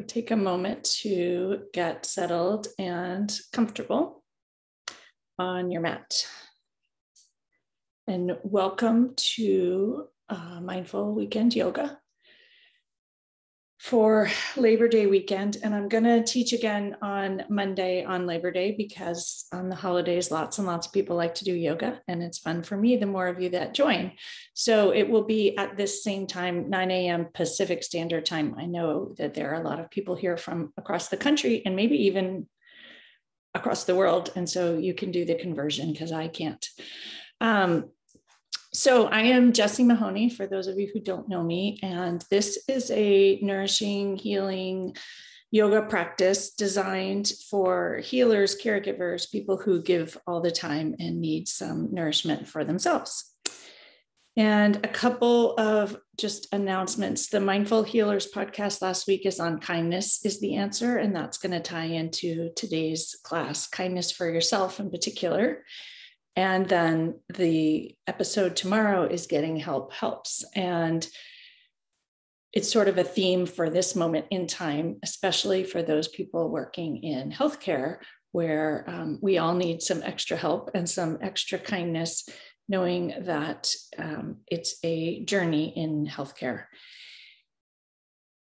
Take a moment to get settled and comfortable on your mat. And welcome to Mindful Weekend Yoga for Labor Day weekend. And I'm going to teach again on Monday on Labor Day because on the holidays, lots and lots of people like to do yoga, and it's fun for me, the more of you that join. So it will be at this same time, 9 a.m. Pacific Standard Time. I know that there are a lot of people here from across the country and maybe even across the world. And so you can do the conversion because I can't. So I am Jessie Mahoney, for those of you who don't know me, and this is a nourishing, healing yoga practice designed for healers, caregivers, people who give all the time and need some nourishment for themselves. And a couple of just announcements. The Mindful Healers podcast last week is on kindness is the answer, and that's going to tie into today's class, kindness for yourself in particular. And then the episode tomorrow is getting help helps. And it's sort of a theme for this moment in time, especially for those people working in healthcare, where we all need some extra help and some extra kindness, knowing that it's a journey in healthcare.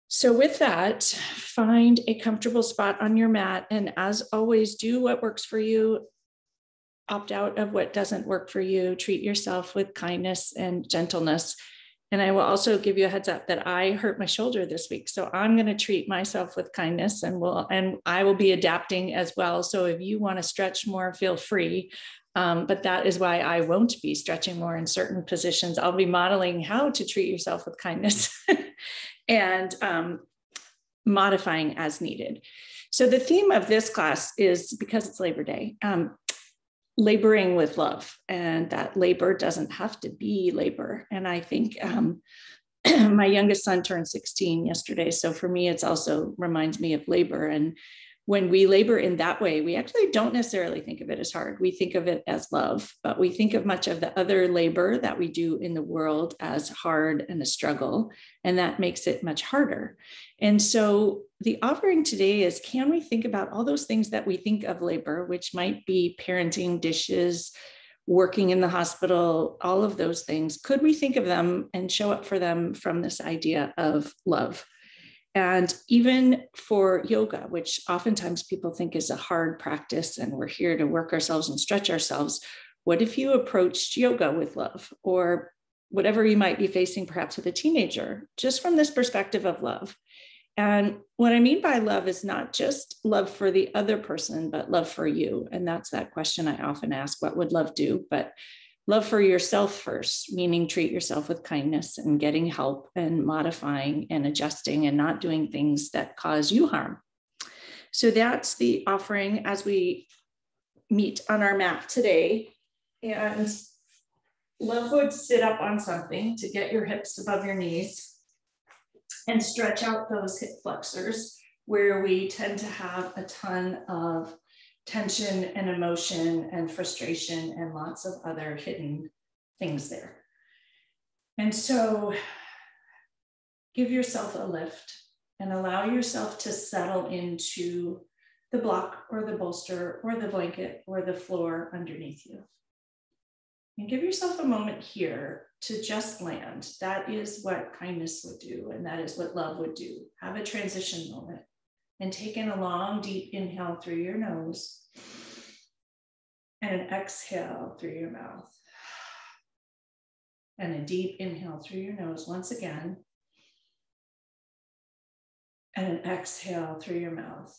So with that, find a comfortable spot on your mat. And as always, do what works for you. Opt out of what doesn't work for you. Treat yourself with kindness and gentleness. And I will also give you a heads up that I hurt my shoulder this week. So I'm going to treat myself with kindness, and I will be adapting as well. So if you want to stretch more, feel free. But that is why I won't be stretching more in certain positions. I'll be modeling how to treat yourself with kindness and modifying as needed. So the theme of this class is, because it's Labor Day, laboring with love, and that labor doesn't have to be labor. And I think my youngest son turned 16 yesterday. So for me, it's also reminds me of labor. And when we labor in that way, we actually don't necessarily think of it as hard. We think of it as love, but we think of much of the other labor that we do in the world as hard and a struggle, and that makes it much harder. And so the offering today is, can we think about all those things that we think of labor, which might be parenting, dishes, working in the hospital, all of those things. Could we think of them and show up for them from this idea of love? And even for yoga, which oftentimes people think is a hard practice and we're here to work ourselves and stretch ourselves, what if you approached yoga with love, or whatever you might be facing perhaps with a teenager, just from this perspective of love? And what I mean by love is not just love for the other person, but love for you. And that's that question I often ask, what would love do? But love for yourself first, meaning treat yourself with kindness and getting help and modifying and adjusting and not doing things that cause you harm. So that's the offering as we meet on our mat today. And love would sit up on something to get your hips above your knees and stretch out those hip flexors where we tend to have a ton of tension and emotion and frustration and lots of other hidden things there. And so give yourself a lift and allow yourself to settle into the block or the bolster or the blanket or the floor underneath you. And give yourself a moment here to just land. That is what kindness would do, and that is what love would do. Have a transition moment and take in a long, deep inhale through your nose and an exhale through your mouth. And a deep inhale through your nose once again, and an exhale through your mouth.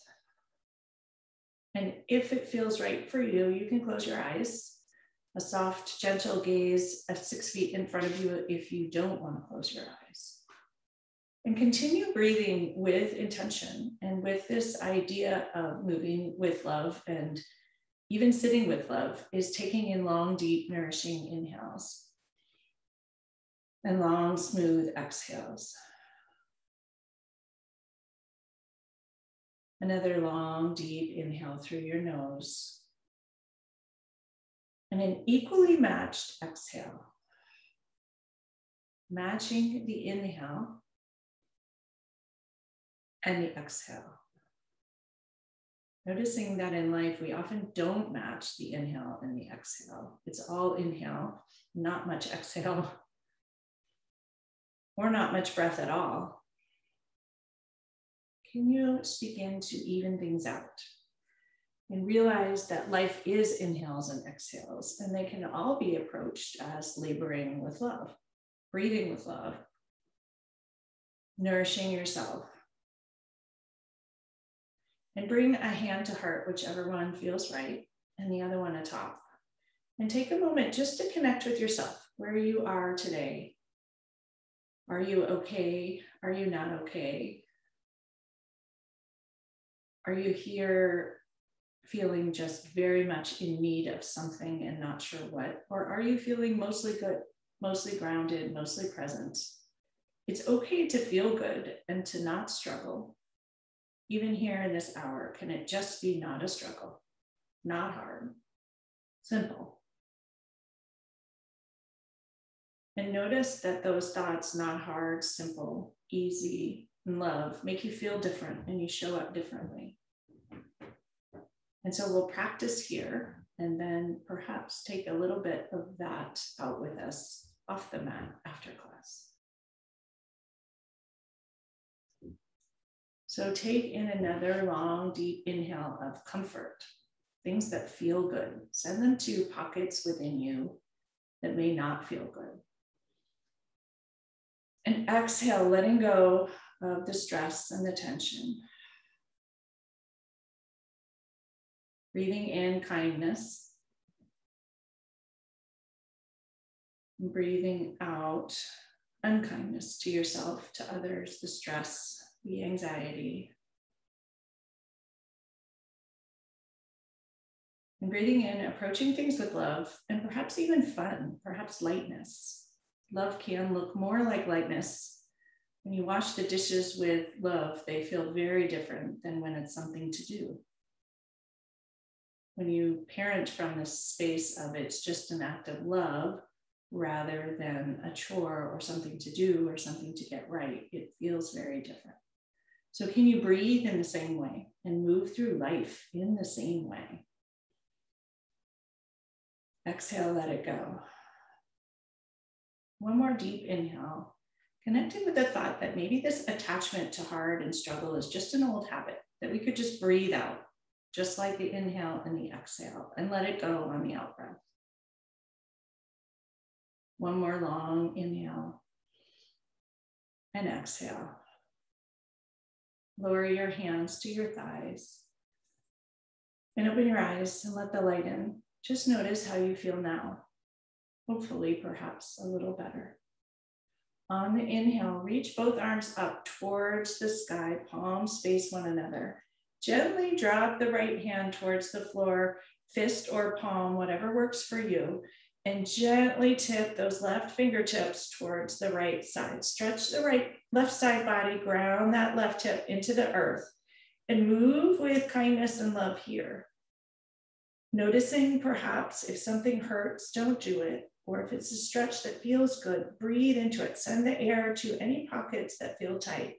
And if it feels right for you, you can close your eyes. A soft, gentle gaze at 6 feet in front of you if you don't want to close your eyes. And continue breathing with intention and with this idea of moving with love, and even sitting with love is taking in long, deep, nourishing inhales and long, smooth exhales. Another long, deep inhale through your nose. And an equally matched exhale, matching the inhale and the exhale. Noticing that in life, we often don't match the inhale and the exhale. It's all inhale, not much exhale, or not much breath at all. Can you begin to even things out and realize that life is inhales and exhales, and they can all be approached as laboring with love, breathing with love, nourishing yourself. And bring a hand to heart, whichever one feels right, and the other one atop. And take a moment just to connect with yourself, where you are today. Are you okay? Are you not okay? Are you here feeling just very much in need of something and not sure what? Or are you feeling mostly good, mostly grounded, mostly present? It's okay to feel good and to not struggle. Even here in this hour, can it just be not a struggle, not hard, simple? And notice that those thoughts, not hard, simple, easy, and love, make you feel different and you show up differently. And so we'll practice here and then perhaps take a little bit of that out with us off the mat after class. So take in another long, deep inhale of comfort, things that feel good. Send them to pockets within you that may not feel good. And exhale, letting go of the stress and the tension. Breathing in kindness. And breathing out unkindness to yourself, to others, the stress, the anxiety. And breathing in, approaching things with love and perhaps even fun, perhaps lightness. Love can look more like lightness. When you wash the dishes with love, they feel very different than when it's something to do. When you parent from this space of it's just an act of love rather than a chore or something to do or something to get right, it feels very different. So can you breathe in the same way and move through life in the same way? Exhale, let it go. One more deep inhale, connecting with the thought that maybe this attachment to hard and struggle is just an old habit that we could just breathe out, just like the inhale and the exhale, and let it go on the out breath. One more long inhale and exhale. Lower your hands to your thighs and open your eyes and let the light in. Just notice how you feel now. Hopefully, perhaps a little better. On the inhale, reach both arms up towards the sky, palms face one another. Gently drop the right hand towards the floor, fist or palm, whatever works for you, and gently tip those left fingertips towards the right side. Stretch the left side body, ground that left hip into the earth, and move with kindness and love here. Noticing perhaps if something hurts, don't do it. Or if it's a stretch that feels good, breathe into it. Send the air to any pockets that feel tight.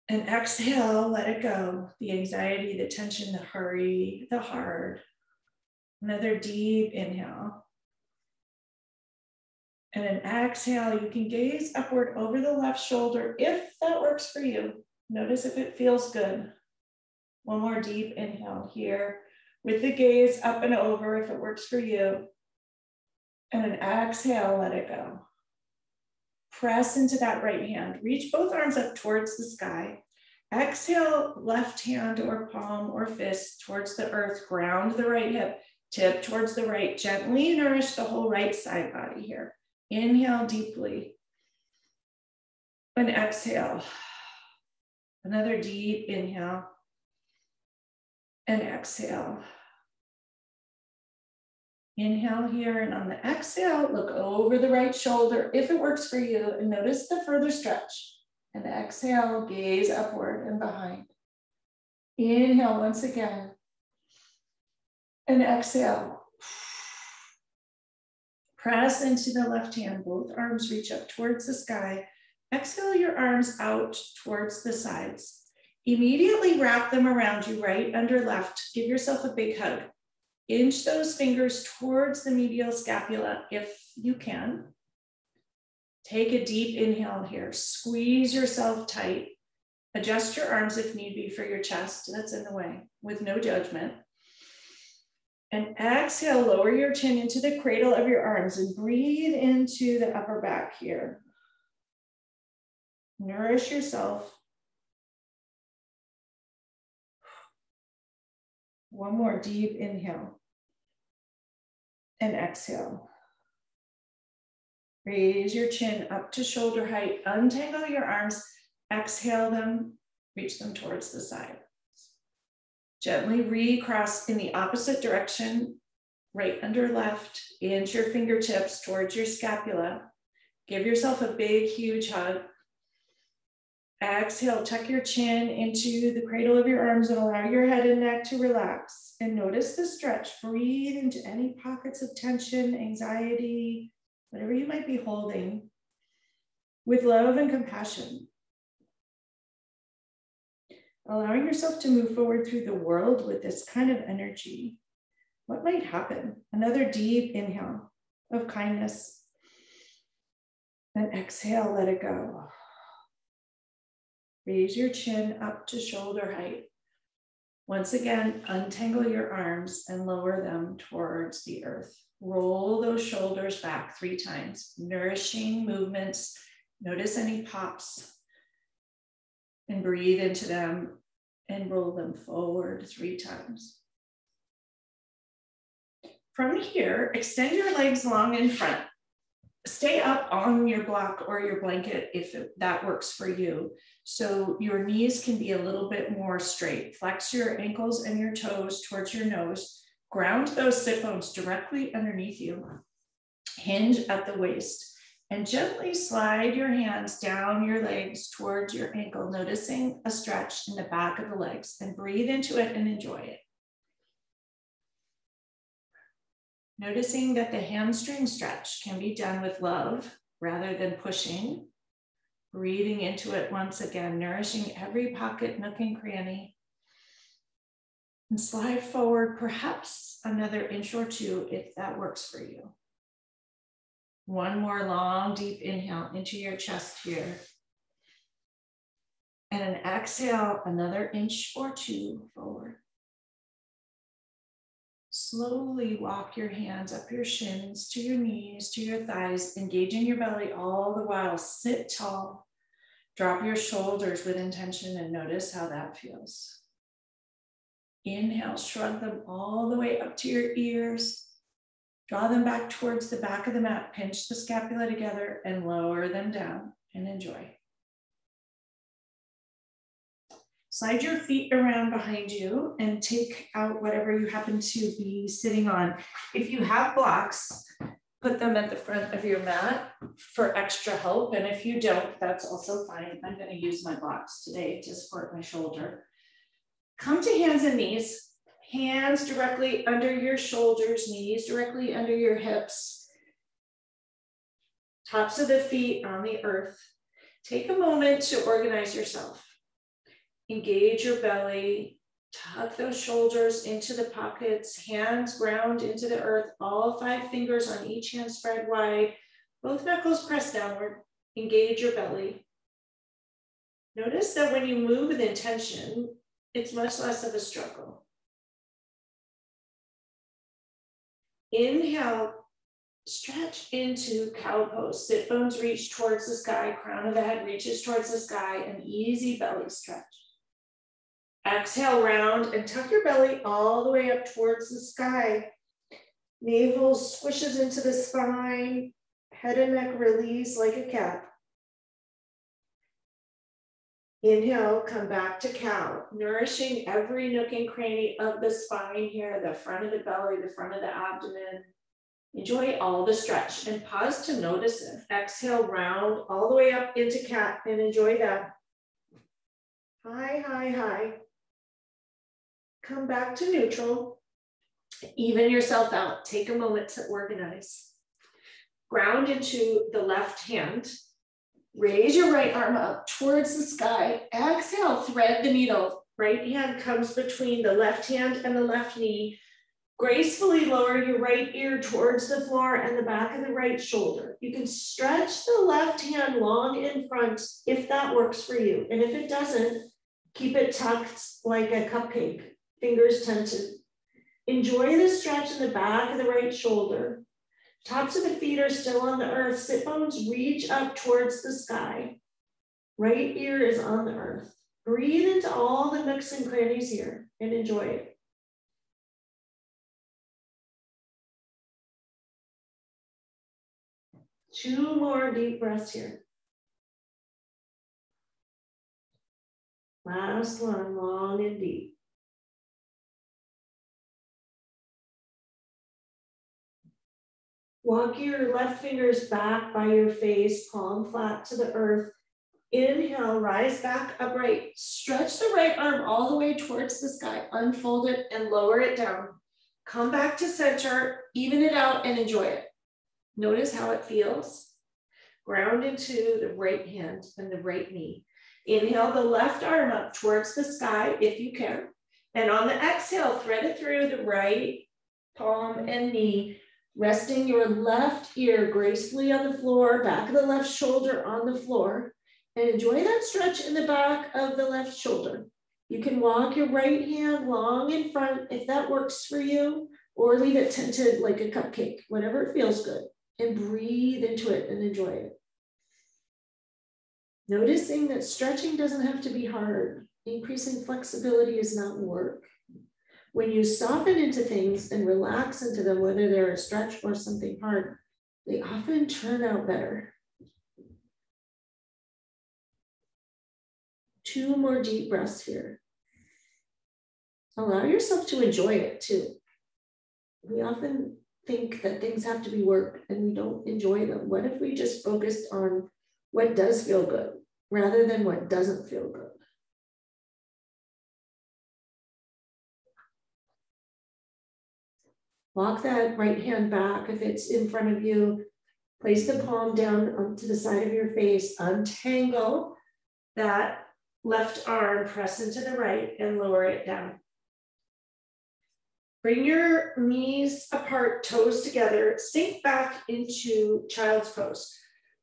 And exhale, let it go. The anxiety, the tension, the hurry, the hard. Another deep inhale. And an exhale, you can gaze upward over the left shoulder if that works for you. Notice if it feels good. One more deep inhale here with the gaze up and over if it works for you. And an exhale, let it go. Press into that right hand. Reach both arms up towards the sky. Exhale, left hand or palm or fist towards the earth. Ground the right hip, tip towards the right. Gently nourish the whole right side body here. Inhale deeply. And exhale. Another deep inhale. And exhale. Inhale here, and on the exhale, look over the right shoulder if it works for you, and notice the further stretch. And exhale, gaze upward and behind. Inhale once again. And exhale. Press into the left hand, both arms reach up towards the sky. Exhale your arms out towards the sides. Immediately wrap them around you, right under left. Give yourself a big hug. Inch those fingers towards the medial scapula if you can. Take a deep inhale here. Squeeze yourself tight. Adjust your arms if need be for your chest that's in the way, with no judgment. And exhale, lower your chin into the cradle of your arms and breathe into the upper back here. Nourish yourself. One more deep inhale and exhale. Raise your chin up to shoulder height. Untangle your arms. Exhale them. Reach them towards the side. Gently recross in the opposite direction, right under left. Inch your fingertips towards your scapula. Give yourself a big, huge hug. Exhale, tuck your chin into the cradle of your arms and allow your head and neck to relax. And notice the stretch. Breathe into any pockets of tension, anxiety, whatever you might be holding, with love and compassion. Allowing yourself to move forward through the world with this kind of energy. What might happen? Another deep inhale of kindness. And exhale, let it go. Raise your chin up to shoulder height. Once again, untangle your arms and lower them towards the earth. Roll those shoulders back 3 times. Nourishing movements. Notice any pops. And breathe into them and roll them forward 3 times. From here, extend your legs long in front. Stay up on your block or your blanket if that works for you. So your knees can be a little bit more straight. Flex your ankles and your toes towards your nose. Ground those sit bones directly underneath you. Hinge at the waist. And gently slide your hands down your legs towards your ankle, noticing a stretch in the back of the legs, and breathe into it and enjoy it. Noticing that the hamstring stretch can be done with love rather than pushing. Breathing into it once again, nourishing every pocket, nook, and cranny. And slide forward perhaps another inch or 2 if that works for you. One more long, deep inhale into your chest here. And an exhale, another inch or 2 forward. Slowly walk your hands up your shins, to your knees, to your thighs, engaging your belly all the while. Sit tall. Drop your shoulders with intention and notice how that feels. Inhale, shrug them all the way up to your ears. Draw them back towards the back of the mat. Pinch the scapula together and lower them down and enjoy. Slide your feet around behind you and take out whatever you happen to be sitting on. If you have blocks, put them at the front of your mat for extra help. And if you don't, that's also fine. I'm going to use my blocks today to support my shoulder. Come to hands and knees. Hands directly under your shoulders, knees directly under your hips. Tops of the feet on the earth. Take a moment to organize yourself. Engage your belly, tuck those shoulders into the pockets, hands ground into the earth, all 5 fingers on each hand spread wide, both knuckles pressed downward. Engage your belly. Notice that when you move with intention, it's much less of a struggle. Inhale, stretch into cow pose. Sit bones reach towards the sky, crown of the head reaches towards the sky, an easy belly stretch. Exhale, round and tuck your belly all the way up towards the sky. Navel squishes into the spine, head and neck release like a cat. Inhale, come back to cow, nourishing every nook and cranny of the spine here, the front of the belly, the front of the abdomen. Enjoy all the stretch and pause to notice it. Exhale, round all the way up into cat and enjoy that. High, high, high. Come back to neutral. Even yourself out. Take a moment to organize. Ground into the left hand. Raise your right arm up towards the sky. Exhale, thread the needle. Right hand comes between the left hand and the left knee. Gracefully lower your right ear towards the floor and the back of the right shoulder. You can stretch the left hand long in front if that works for you. And if it doesn't, keep it tucked like a cupcake, fingers tented. Enjoy the stretch in the back of the right shoulder. Tops of the feet are still on the earth. Sit bones reach up towards the sky. Right ear is on the earth. Breathe into all the nooks and crannies here and enjoy it. Two more deep breaths here. Last one, long and deep. Walk your left fingers back by your face, palm flat to the earth. Inhale, rise back upright. Stretch the right arm all the way towards the sky. Unfold it and lower it down. Come back to center, even it out and enjoy it. Notice how it feels. Ground into the right hand and the right knee. Inhale the left arm up towards the sky if you can. And on the exhale, thread it through the right palm and knee, resting your left ear gracefully on the floor, back of the left shoulder on the floor, and enjoy that stretch in the back of the left shoulder. You can walk your right hand long in front if that works for you, or leave it tented like a cupcake, whatever feels good, and breathe into it and enjoy it. Noticing that stretching doesn't have to be hard. Increasing flexibility is not work. When you soften into things and relax into them, whether they're a stretch or something hard, they often turn out better. Two more deep breaths here. Allow yourself to enjoy it too. We often think that things have to be work and we don't enjoy them. What if we just focused on what does feel good rather than what doesn't feel good? Walk that right hand back if it's in front of you. Place the palm down onto the side of your face. Untangle that left arm, press into the right and lower it down. Bring your knees apart, toes together, sink back into child's pose.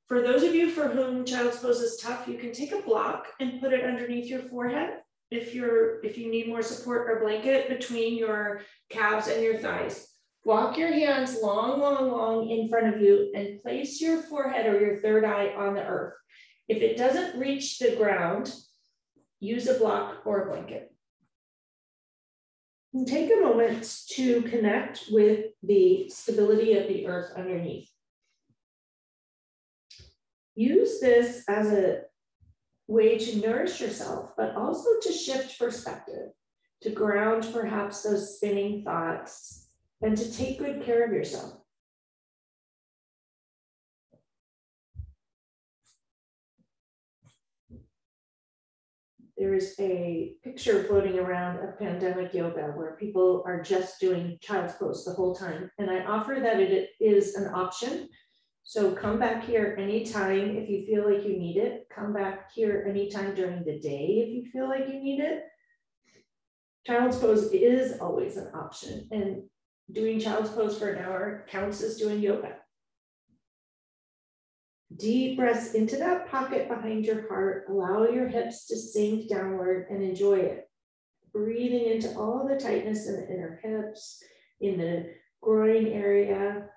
For those of you for whom child's pose is tough, you can take a block and put it underneath your forehead if you need more support, or blanket between your calves and your thighs. Walk your hands long, long, long in front of you and place your forehead or your third eye on the earth. If it doesn't reach the ground, use a block or a blanket. And take a moment to connect with the stability of the earth underneath. Use this as a way to nourish yourself, but also to shift perspective, to ground perhaps those spinning thoughts, and to take good care of yourself. There is a picture floating around of pandemic yoga where people are just doing child's pose the whole time. And I offer that it is an option. So come back here anytime if you feel like you need it. Come back here anytime during the day if you feel like you need it. Child's pose is always an option. And doing child's pose for an hour counts as doing yoga. Deep breaths into that pocket behind your heart. Allow your hips to sink downward and enjoy it. Breathing into all the tightness in the inner hips, in the groin area.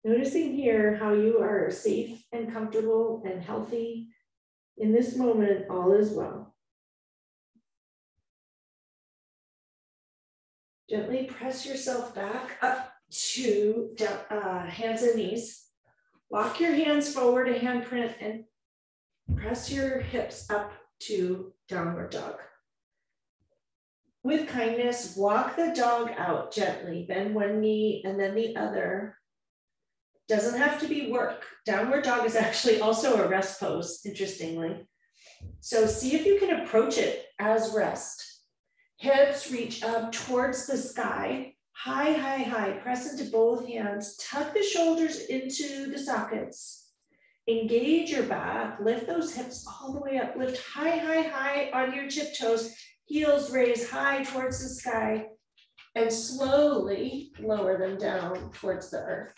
Noticing here how you are safe and comfortable and healthy. In this moment, all is well. Gently press yourself back up to hands and knees. Walk your hands forward a handprint and press your hips up to downward dog. With kindness, walk the dog out gently. Bend one knee and then the other. Doesn't have to be work. Downward dog is actually also a rest pose, interestingly. So see if you can approach it as rest. Hips reach up towards the sky. High, high, high. Press into both hands. Tuck the shoulders into the sockets. Engage your back. Lift those hips all the way up. Lift high, high, high on your tiptoes. Heels raise high towards the sky. And slowly lower them down towards the earth.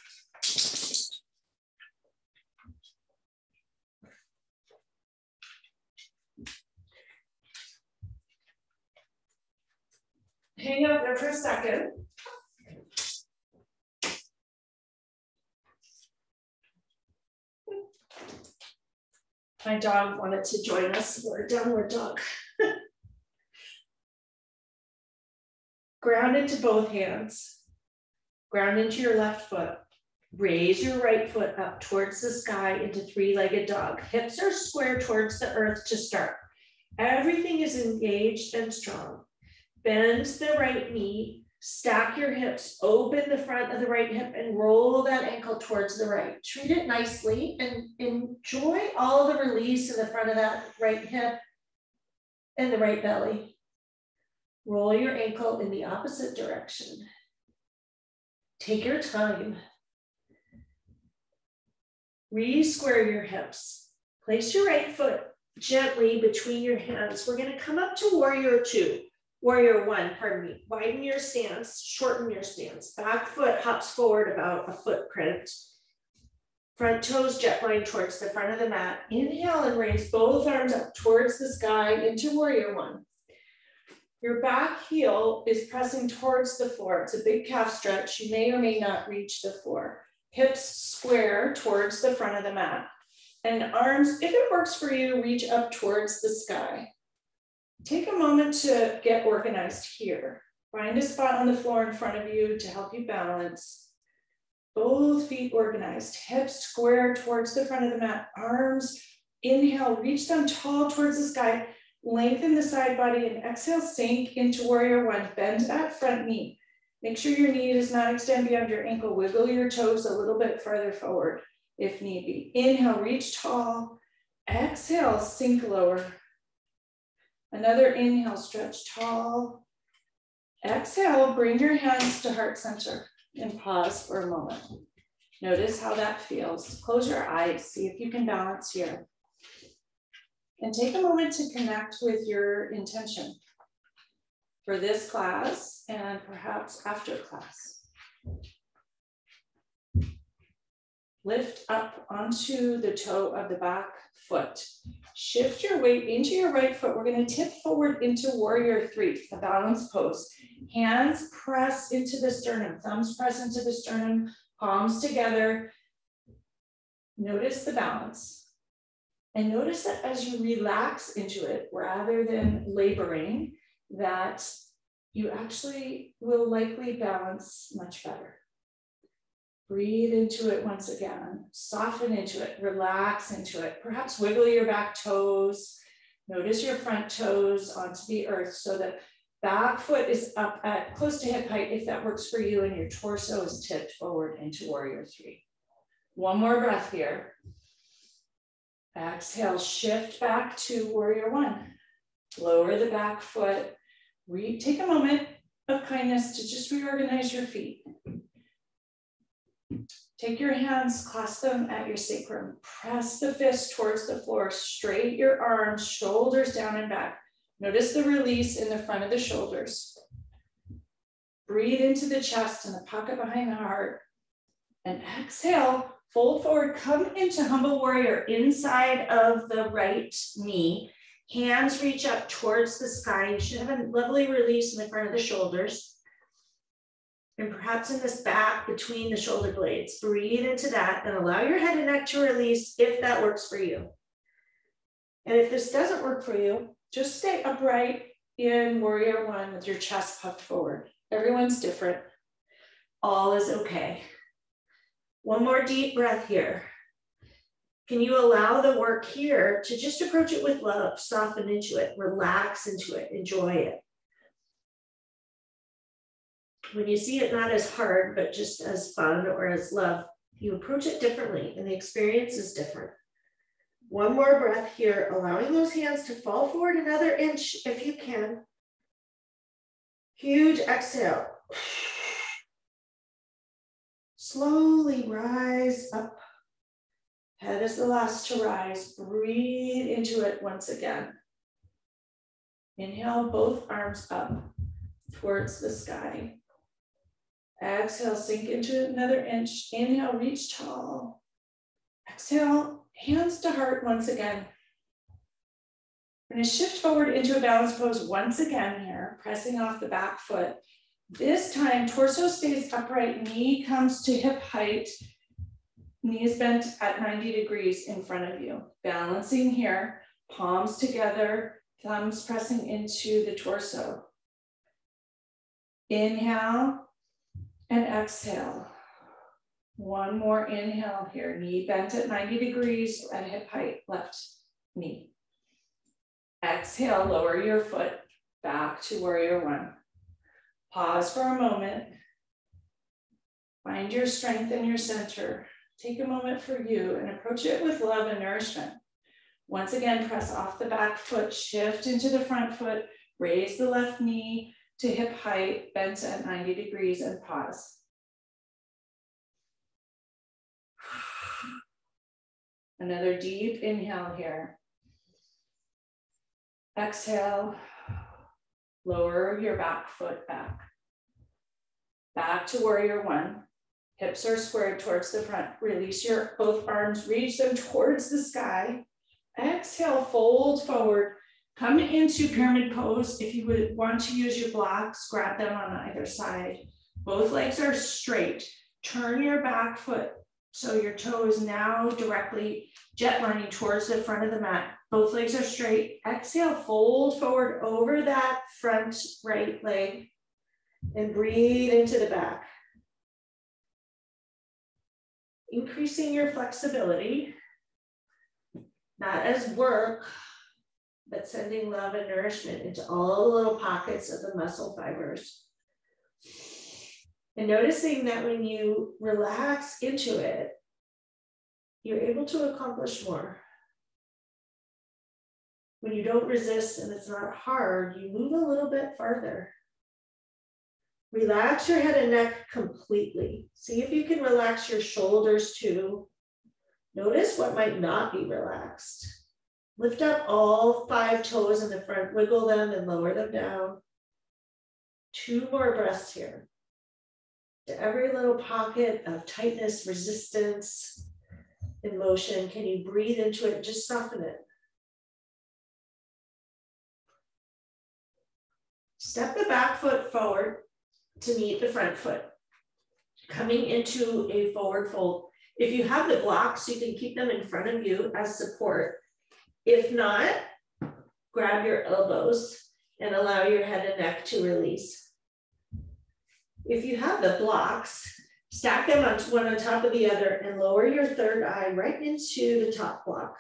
Hang out there for a second. My dog wanted to join us for a downward dog. Ground into both hands. Ground into your left foot. Raise your right foot up towards the sky into three-legged dog. Hips are square towards the earth to start. Everything is engaged and strong. Bend the right knee. Stack your hips, open the front of the right hip and roll that ankle towards the right. Treat it nicely and enjoy all the release in the front of that right hip and the right belly. Roll your ankle in the opposite direction. Take your time. Re-square your hips. Place your right foot gently between your hands. We're going to come up to warrior two. Warrior one, pardon me. Widen your stance, shorten your stance. Back foot hops forward about a footprint. Front toes jet line towards the front of the mat. Inhale and raise both arms up towards the sky into warrior one. Your back heel is pressing towards the floor. It's a big calf stretch. You may or may not reach the floor. Hips square towards the front of the mat. And arms, if it works for you, reach up towards the sky. Take a moment to get organized here. Find a spot on the floor in front of you to help you balance. Both feet organized, hips square towards the front of the mat. Arms, inhale, reach them tall towards the sky. Lengthen the side body and exhale, sink into warrior one. Bend that front knee. Make sure your knee does not extend beyond your ankle. Wiggle your toes a little bit further forward if need be. Inhale, reach tall. Exhale, sink lower. Another inhale, stretch tall. Exhale, bring your hands to heart center and pause for a moment. Notice how that feels. Close your eyes, see if you can balance here. And take a moment to connect with your intention for this class and perhaps after class. Lift up onto the toe of the back foot. Shift your weight into your right foot. We're going to tip forward into warrior three, a balanced pose. Hands press into the sternum, thumbs press into the sternum, palms together. Notice the balance. And notice that as you relax into it, rather than laboring, that you actually will likely balance much better. Breathe into it once again, soften into it, relax into it. Perhaps wiggle your back toes. Notice your front toes onto the earth so that back foot is up at close to hip height if that works for you, and your torso is tipped forward into warrior three. One more breath here. Exhale, shift back to warrior one. Lower the back foot. Take a moment of kindness to just reorganize your feet. Take your hands, clasp them at your sacrum. Press the fists towards the floor. Straight your arms, shoulders down and back. Notice the release in the front of the shoulders. Breathe into the chest and the pocket behind the heart. And exhale, fold forward, come into humble warrior inside of the right knee. Hands reach up towards the sky. You should have a lovely release in the front of the shoulders. And perhaps in this back between the shoulder blades. Breathe into that and allow your head and neck to release if that works for you. And if this doesn't work for you, just stay upright in warrior one with your chest puffed forward. Everyone's different. All is okay. One more deep breath here. Can you allow the work here to just approach it with love, soften into it, relax into it, enjoy it. When you see it not as hard, but just as fun or as love, you approach it differently and the experience is different. One more breath here, allowing those hands to fall forward another inch if you can. Huge exhale. slowly rise up. Head is the last to rise. Breathe into it once again. Inhale, both arms up towards the sky. Exhale, sink into another inch. Inhale, reach tall. Exhale, hands to heart once again. We're going to shift forward into a balance pose once again here, pressing off the back foot. This time, torso stays upright, knee comes to hip height, knees bent at 90 degrees in front of you. Balancing here, palms together, thumbs pressing into the torso. Inhale and exhale. One more inhale here, knee bent at 90 degrees at hip height, left knee. Exhale, lower your foot back to warrior one. Pause for a moment. Find your strength in your center. Take a moment for you and approach it with love and nourishment. Once again, press off the back foot, shift into the front foot, raise the left knee to hip height, bent at 90 degrees and pause. Another deep inhale here. Exhale, lower your back foot back. Back to warrior one. Hips are squared towards the front. Release your both arms, reach them towards the sky. Exhale, fold forward. Come into pyramid pose. If you would want to use your blocks, grab them on either side. Both legs are straight. Turn your back foot so your toe is now directly jet lining towards the front of the mat. Both legs are straight. Exhale, fold forward over that front right leg and breathe into the back. Increasing your flexibility, not as work, but sending love and nourishment into all the little pockets of the muscle fibers. And noticing that when you relax into it, you're able to accomplish more. When you don't resist and it's not hard, you move a little bit farther. Relax your head and neck completely. See if you can relax your shoulders too. Notice what might not be relaxed. Lift up all 5 toes in the front, wiggle them and lower them down. 2 more breaths here. To every little pocket of tightness, resistance, and motion, can you breathe into it and just soften it? Step the back foot forward to meet the front foot. Coming into a forward fold. If you have the blocks, you can keep them in front of you as support. If not, grab your elbows and allow your head and neck to release. If you have the blocks, stack them on one on top of the other and lower your third eye right into the top block.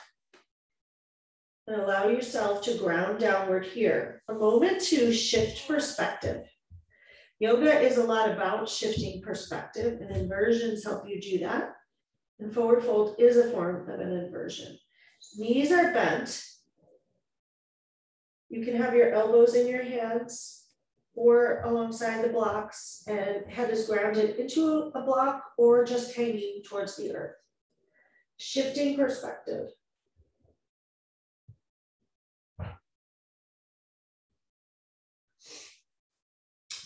And allow yourself to ground downward here. A moment to shift perspective. Yoga is a lot about shifting perspective, and inversions help you do that. And forward fold is a form of an inversion. Knees are bent. You can have your elbows in your hands or alongside the blocks, and head is grounded into a block or just hanging towards the earth. Shifting perspective.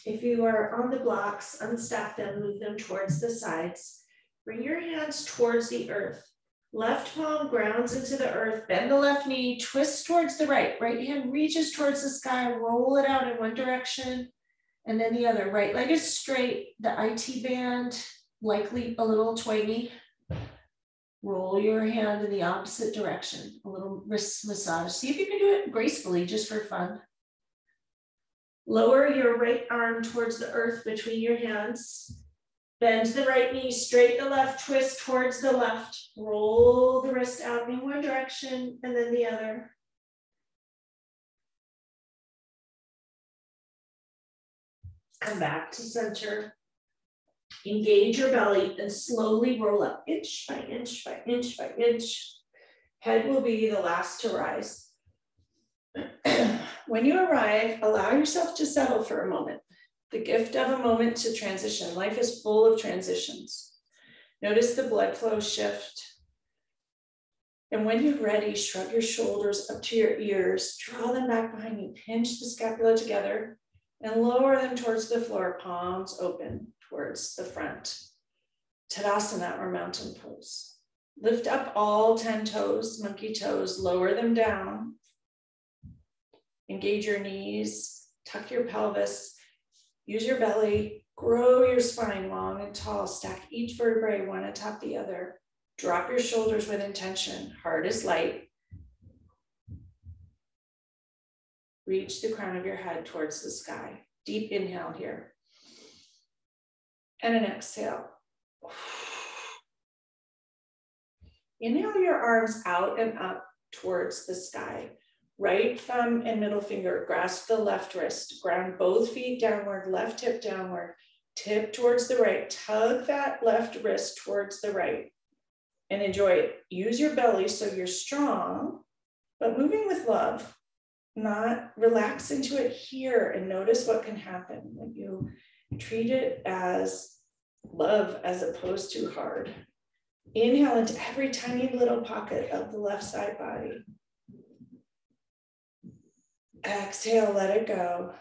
If you are on the blocks, unstack them, move them towards the sides. Bring your hands towards the earth. Left palm grounds into the earth, bend the left knee, twist towards the right. Right hand reaches towards the sky, roll it out in one direction, and then the other. Right leg is straight, the IT band, likely a little twangy. Roll your hand in the opposite direction, a little wrist massage. See if you can do it gracefully, just for fun. Lower your right arm towards the earth between your hands. Bend the right knee, straight the left, twist towards the left. Roll the wrist out in one direction and then the other. Come back to center. Engage your belly and slowly roll up inch by inch by inch by inch. Head will be the last to rise. When you arrive, allow yourself to settle for a moment. The gift of a moment to transition. Life is full of transitions. Notice the blood flow shift. And when you're ready, shrug your shoulders up to your ears, draw them back behind you, pinch the scapula together, and lower them towards the floor, palms open towards the front. Tadasana, or mountain pose. Lift up all 10 toes, monkey toes, lower them down. Engage your knees, tuck your pelvis, use your belly, grow your spine long and tall, stack each vertebrae one atop the other. Drop your shoulders with intention, heart is light. Reach the crown of your head towards the sky. Deep inhale here. And an exhale. Inhale your arms out and up towards the sky. Right thumb and middle finger, grasp the left wrist, ground both feet downward, left hip downward, tip towards the right, tug that left wrist towards the right, and enjoy it. Use your belly so you're strong, but moving with love, not relax into it here, and notice what can happen when you treat it as love as opposed to hard. Inhale into every tiny little pocket of the left side body. Exhale, let it go.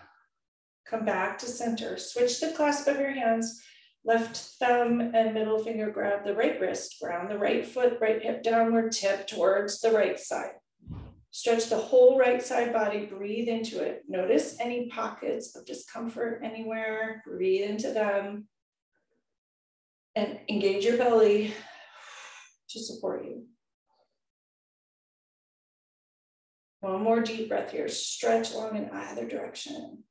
Come back to center. Switch the clasp of your hands. Left thumb and middle finger grab the right wrist, ground the right foot, right hip downward, tip towards the right side. Stretch the whole right side body, breathe into it. Notice any pockets of discomfort anywhere, breathe into them. And engage your belly to support you. One more deep breath here. Stretch long in either direction.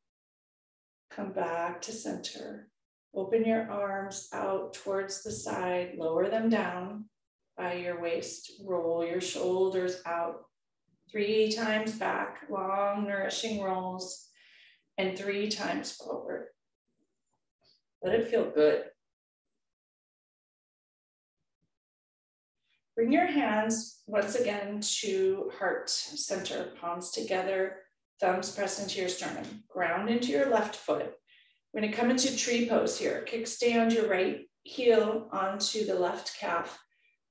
Come back to center. Open your arms out towards the side. Lower them down by your waist. Roll your shoulders out. 3 times back, long, nourishing rolls. And 3 times forward. Let it feel good. Bring your hands once again to heart center, palms together, thumbs press into your sternum, ground into your left foot. We're gonna come into tree pose here. Kickstand your right heel onto the left calf.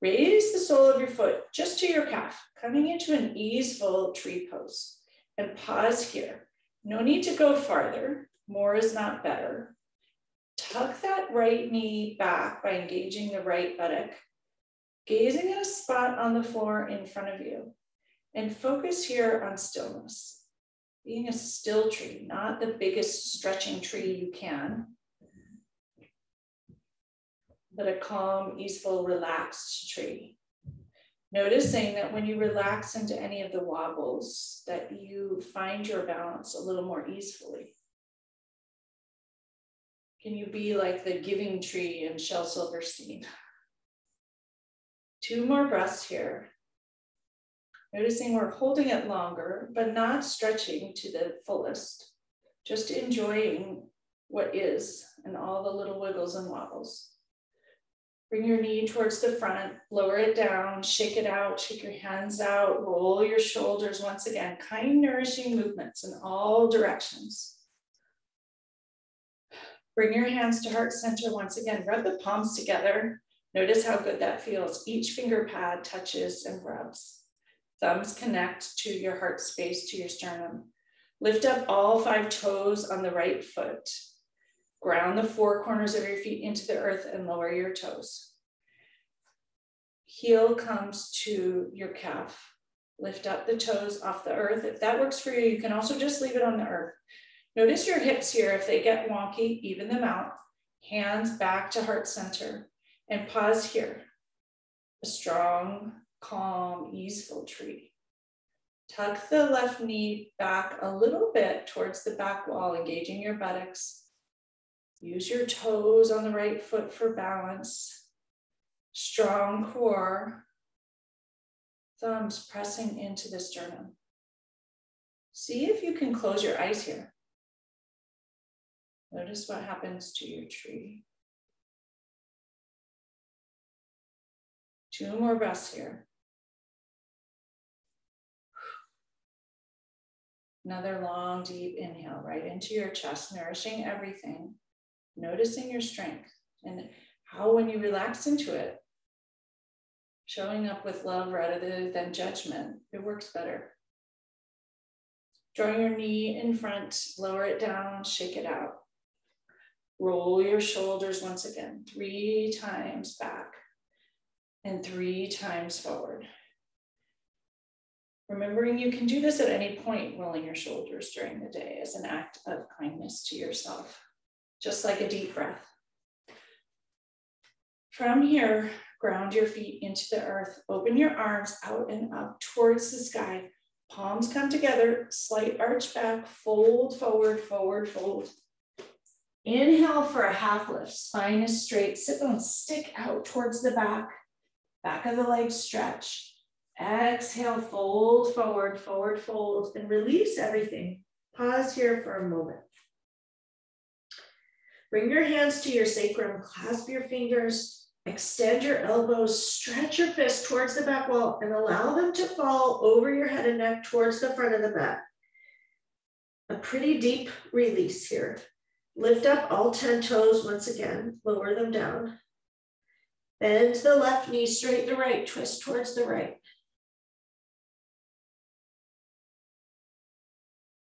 Raise the sole of your foot just to your calf, coming into an easeful tree pose. And pause here. No need to go farther. More is not better. Tuck that right knee back by engaging the right buttock. Gazing at a spot on the floor in front of you, and focus here on stillness. Being a still tree, not the biggest stretching tree you can, but a calm, easeful, relaxed tree. Noticing that when you relax into any of the wobbles, that you find your balance a little more easily. Can you be like the giving tree in Shel Silverstein? 2 more breaths here. Noticing we're holding it longer, but not stretching to the fullest. Just enjoying what is and all the little wiggles and wobbles. Bring your knee towards the front, lower it down, shake it out, shake your hands out, roll your shoulders once again. Kind, nourishing movements in all directions. Bring your hands to heart center once again. Rub the palms together. Notice how good that feels. Each finger pad touches and rubs. Thumbs connect to your heart space, to your sternum. Lift up all 5 toes on the right foot. Ground the 4 corners of your feet into the earth and lower your toes. Heel comes to your calf. Lift up the toes off the earth. If that works for you, you can also just leave it on the earth. Notice your hips here. If they get wonky, even them out. Hands back to heart center. And pause here. A strong, calm, easeful tree. Tuck the left knee back a little bit towards the back wall, engaging your buttocks. Use your toes on the right foot for balance. Strong core. Thumbs pressing into the sternum. See if you can close your eyes here. Notice what happens to your tree. 2 more breaths here. Another long, deep inhale right into your chest, nourishing everything, noticing your strength and How, when you relax into it, showing up with love rather than judgment, it works better. Draw your knee in front, lower it down, shake it out. Roll your shoulders once again, 3 times back and 3 times forward. Remembering you can do this at any point, rolling your shoulders during the day as an act of kindness to yourself, just like a deep breath. From here, ground your feet into the earth, open your arms out and up towards the sky. Palms come together, slight arch back, fold forward, forward, fold. Inhale for a half lift, spine is straight, sit bones stick out towards the back of the legs stretch. Exhale, fold forward, forward, fold, and release everything. Pause here for a moment. Bring your hands to your sacrum, clasp your fingers, extend your elbows, stretch your fists towards the back wall, and allow them to fall over your head and neck towards the front of the mat. A pretty deep release here. Lift up all 10 toes once again, lower them down. Bend the left knee straight, the right, twist towards the right.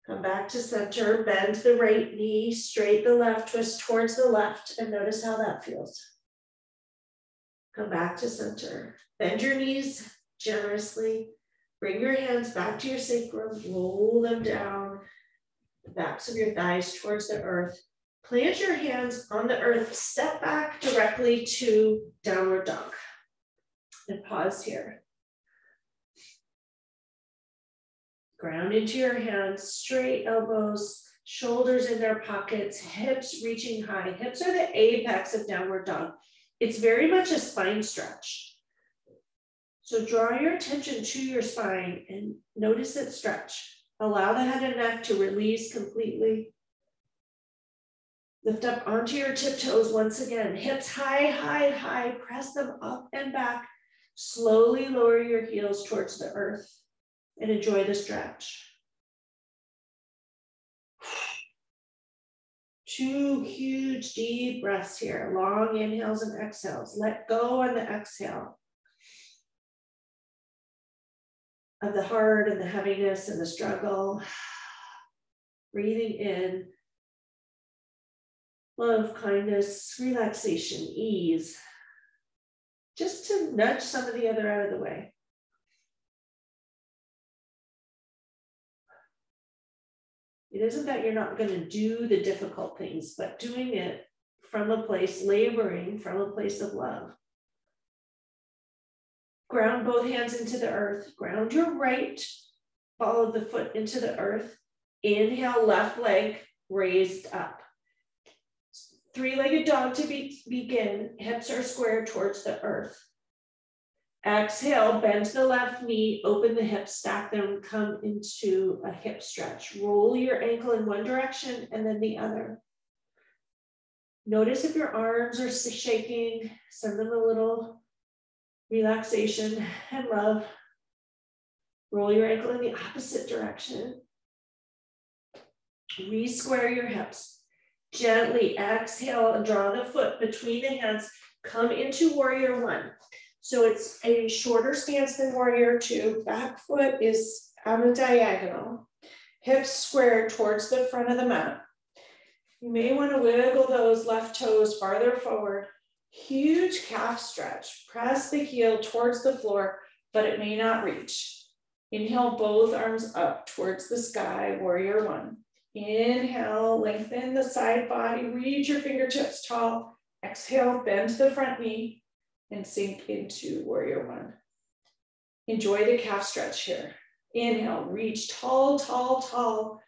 Come back to center, bend the right knee, straight the left, twist towards the left, and notice how that feels. Come back to center. Bend your knees generously. Bring your hands back to your sacrum, roll them down, the backs of your thighs towards the earth. Plant your hands on the earth, step back directly to downward dog. And pause here. Ground into your hands, straight elbows, shoulders in their pockets, hips reaching high. Hips are the apex of downward dog. It's very much a spine stretch. So draw your attention to your spine and notice it stretch. Allow the head and neck to release completely. Lift up onto your tiptoes once again. Hips high, high, high. Press them up and back. Slowly lower your heels towards the earth and enjoy the stretch. 2 huge deep breaths here. Long inhales and exhales. Let go on the exhale of the heart and the heaviness and the struggle. Breathing in love, kindness, relaxation, ease. Just to nudge some of the other out of the way. It isn't that you're not going to do the difficult things, but doing it from a place, laboring from a place of love. Ground both hands into the earth. Ground your right ball of the foot into the earth. Inhale, left leg raised up. 3-legged dog to begin. Hips are square towards the earth. Exhale, bend the left knee, open the hips, stack them, come into a hip stretch. Roll your ankle in one direction and then the other. Notice if your arms are shaking, send them a little relaxation and love. Roll your ankle in the opposite direction. Re-square your hips. Gently exhale and draw the foot between the hands. Come into warrior 1. So it's a shorter stance than warrior 2. Back foot is on a diagonal. Hips squared towards the front of the mat. You may want to wiggle those left toes farther forward. Huge calf stretch. Press the heel towards the floor, but it may not reach. Inhale, both arms up towards the sky, warrior 1. Inhale, lengthen the side body, reach your fingertips tall. Exhale, bend the front knee and sink into warrior 1. Enjoy the calf stretch here. Inhale, reach tall, tall, tall.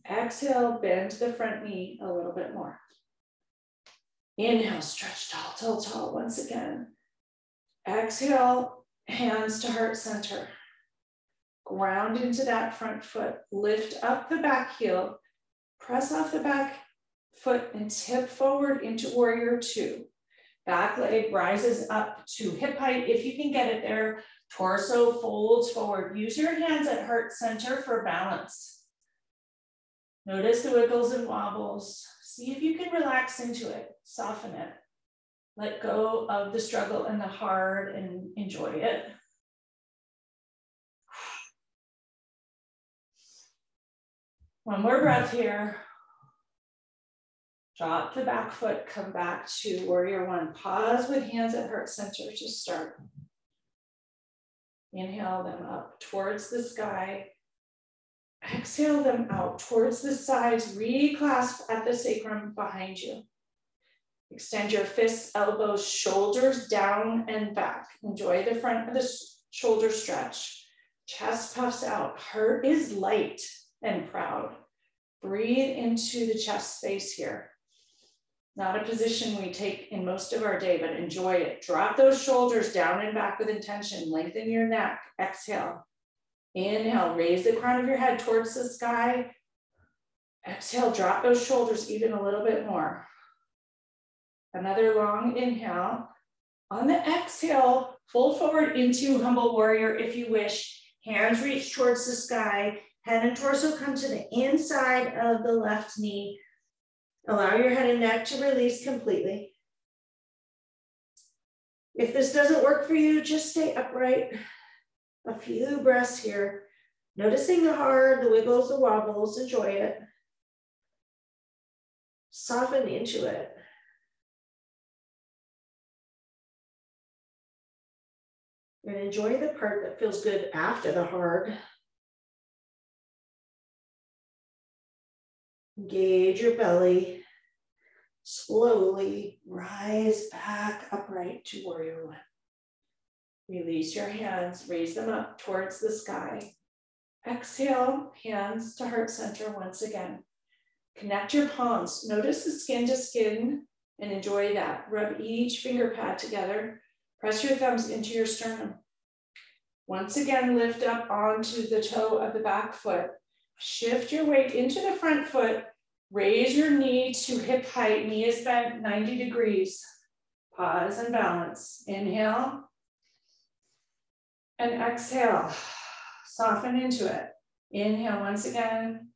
Exhale, bend the front knee a little bit more. Inhale, stretch tall, tall, tall once again. Exhale, hands to heart center. Ground into that front foot. Lift up the back heel. Press off the back foot and tip forward into warrior 2. Back leg rises up to hip height if you can get it there. Torso folds forward. Use your hands at heart center for balance. Notice the wiggles and wobbles. See if you can relax into it, soften it. Let go of the struggle and the hard and enjoy it. One more breath here. Drop the back foot, come back to warrior one. Pause with hands at heart center to start. Inhale them up towards the sky. Exhale them out towards the sides. Reclasp at the sacrum behind you. Extend your fists, elbows, shoulders down and back. Enjoy the front of the shoulder stretch. Chest puffs out. Heart is light and proud. Breathe into the chest space here. Not a position we take in most of our day, but enjoy it. Drop those shoulders down and back with intention. Lengthen your neck. Exhale. Inhale, raise the crown of your head towards the sky. Exhale, drop those shoulders even a little bit more. Another long inhale. On the exhale, fold forward into humble warrior if you wish. Hands reach towards the sky. Head and torso come to the inside of the left knee. Allow your head and neck to release completely. If this doesn't work for you, just stay upright. A few breaths here. Noticing the hard, the wiggles, the wobbles, enjoy it. Soften into it. And enjoy the part that feels good after the hard. Engage your belly. Slowly rise back upright to warrior one. Release your hands, raise them up towards the sky. Exhale, hands to heart center once again. Connect your palms. Notice the skin to skin and enjoy that. Rub each finger pad together. Press your thumbs into your sternum. Once again, lift up onto the toe of the back foot. Shift your weight into the front foot. Raise your knee to hip height. Knee is bent 90 degrees. Pause and balance. Inhale. And exhale. Soften into it. Inhale once again.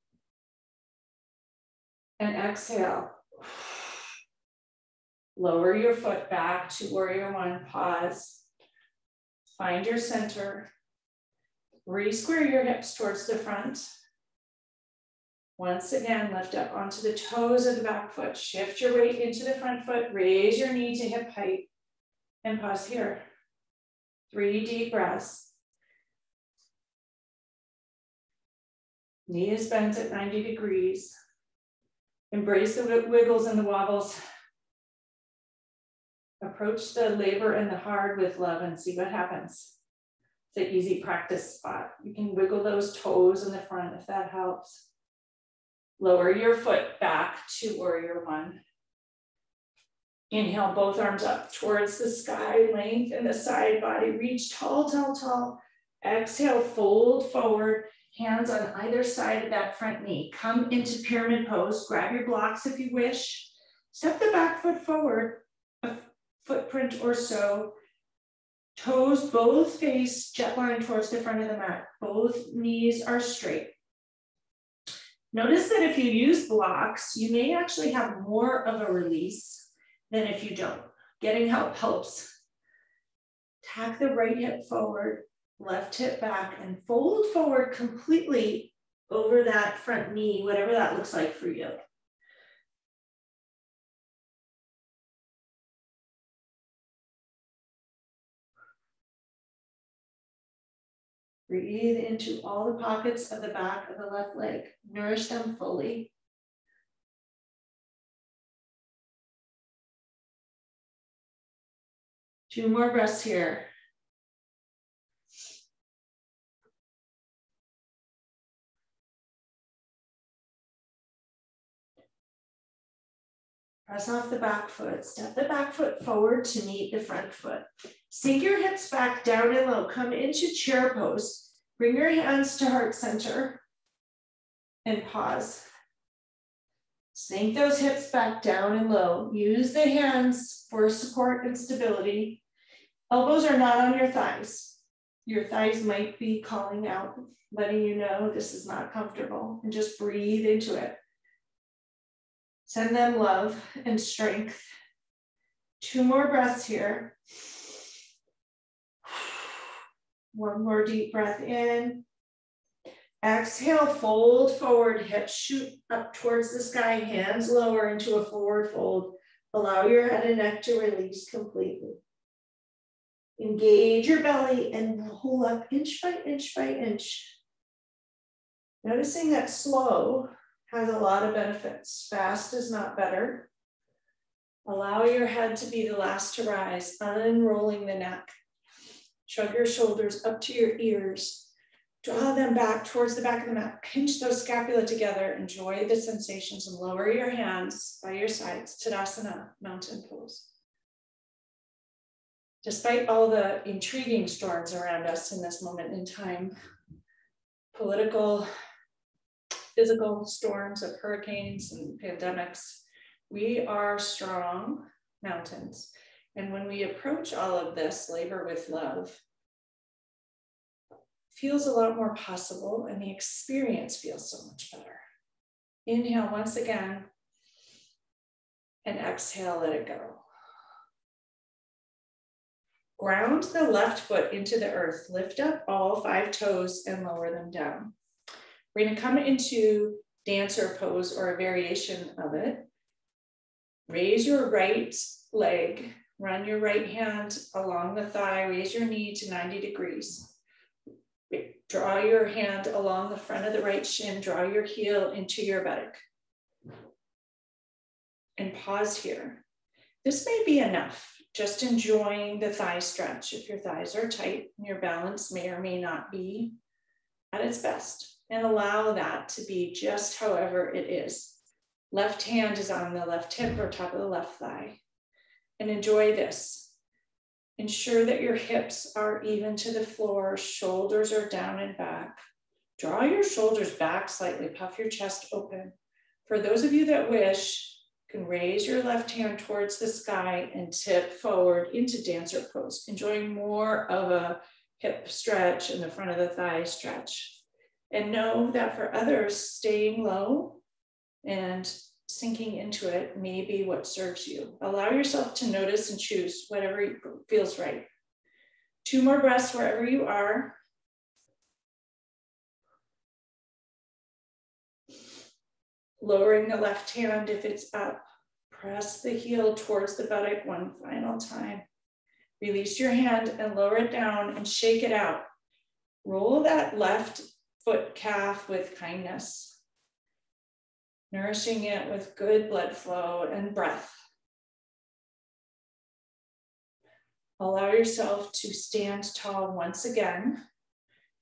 And exhale. Lower your foot back to warrior one. Pause. Find your center. Re-square your hips towards the front. Once again, lift up onto the toes of the back foot. Shift your weight into the front foot. Raise your knee to hip height. And pause here. 3 deep breaths. Knee is bent at 90 degrees. Embrace the wiggles and the wobbles. Approach the labor and the hard with love and see what happens. It's an easy practice spot. You can wiggle those toes in the front if that helps. Lower your foot back to warrior one. Inhale, both arms up towards the sky, lengthen the side body, reach tall, tall, tall. Exhale, fold forward, hands on either side of that front knee. Come into pyramid pose, grab your blocks if you wish. Step the back foot forward, a footprint or so. Toes both face jet line towards the front of the mat. Both knees are straight. Notice that if you use blocks, you may actually have more of a release than if you don't. Getting help helps. Tack the right hip forward, left hip back, and fold forward completely over that front knee, whatever that looks like for you. Breathe into all the pockets of the back of the left leg. Nourish them fully. Two more breaths here. Press off the back foot. Step the back foot forward to meet the front foot. Sink your hips back down and low. Come into chair pose. Bring your hands to heart center and pause. Sink those hips back down and low. Use the hands for support and stability. Elbows are not on your thighs. Your thighs might be calling out, letting you know this is not comfortable, and just breathe into it. Send them love and strength. 2 more breaths here. One more deep breath in. Exhale, fold forward, hips shoot up towards the sky, hands lower into a forward fold. Allow your head and neck to release completely. Engage your belly and roll up inch by inch by inch. Noticing that slow has a lot of benefits. Fast is not better. Allow your head to be the last to rise, unrolling the neck. Shrug your shoulders up to your ears. Draw them back towards the back of the mat. Pinch those scapula together. Enjoy the sensations and lower your hands by your sides. Tadasana, mountain pose. Despite all the intriguing storms around us in this moment in time, political, physical storms of hurricanes and pandemics, we are strong mountains. And when we approach all of this labor with love, feels a lot more possible and the experience feels so much better. Inhale once again and exhale, let it go. Ground the left foot into the earth, lift up all 5 toes and lower them down. We're going to come into dancer pose or a variation of it. Raise your right leg, run your right hand along the thigh, raise your knee to 90 degrees. Draw your hand along the front of the right shin, draw your heel into your buttock. And pause here. This may be enough, just enjoying the thigh stretch. If your thighs are tight, your balance may or may not be at its best. And allow that to be just however it is. Left hand is on the left hip or top of the left thigh. And enjoy this. Ensure that your hips are even to the floor, shoulders are down and back. Draw your shoulders back slightly, puff your chest open. For those of you that wish, you can raise your left hand towards the sky and tip forward into dancer pose, enjoying more of a hip stretch and the front of the thigh stretch. And know that for others, staying low and sinking into it may be what serves you. Allow yourself to notice and choose whatever feels right. 2 more breaths wherever you are. Lowering the left hand if it's up. Press the heel towards the buttock one final time. Release your hand and lower it down and shake it out. Roll that left foot calf with kindness. Nourishing it with good blood flow and breath. Allow yourself to stand tall once again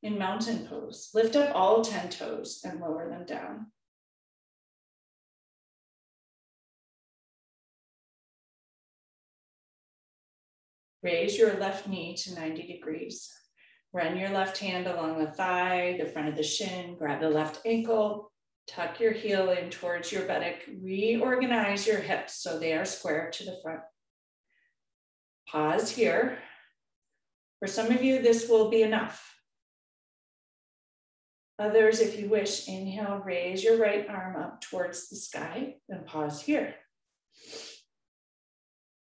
in mountain pose. Lift up all 10 toes and lower them down. Raise your left knee to 90 degrees. Run your left hand along the thigh, the front of the shin, grab the left ankle. Tuck your heel in towards your buttock. Reorganize your hips so they are square to the front. Pause here. For some of you, this will be enough. Others, if you wish, inhale, raise your right arm up towards the sky and pause here.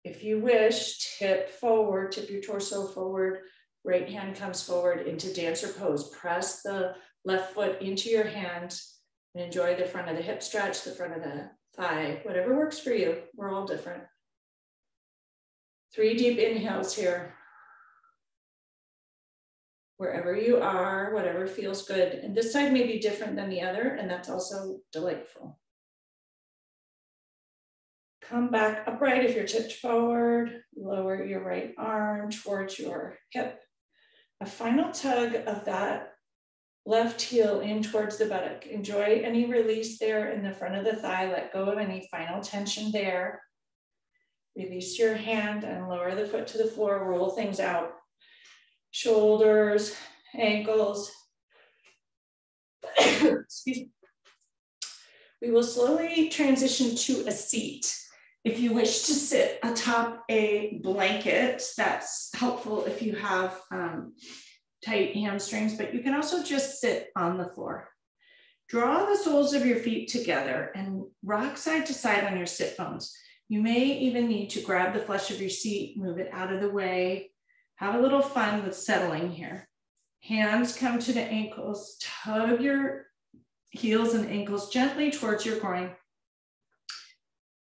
If you wish, tip forward, tip your torso forward. Right hand comes forward into dancer pose. Press the left foot into your hand. And enjoy the front of the hip stretch, the front of the thigh, whatever works for you. We're all different. 3 deep inhales here. Wherever you are, whatever feels good. And this side may be different than the other, and that's also delightful. Come back upright if you're tipped forward. Lower your right arm towards your hip. A final tug of that left heel in towards the buttock. Enjoy any release there in the front of the thigh. Let go of any final tension there. Release your hand and lower the foot to the floor. Roll things out. Shoulders, ankles. Excuse me. We will slowly transition to a seat. If you wish to sit atop a blanket, that's helpful if you have tight hamstrings, but you can also just sit on the floor. Draw the soles of your feet together and rock side to side on your sit bones. You may even need to grab the flesh of your seat, move it out of the way. Have a little fun with settling here. Hands come to the ankles. Tug your heels and ankles gently towards your groin.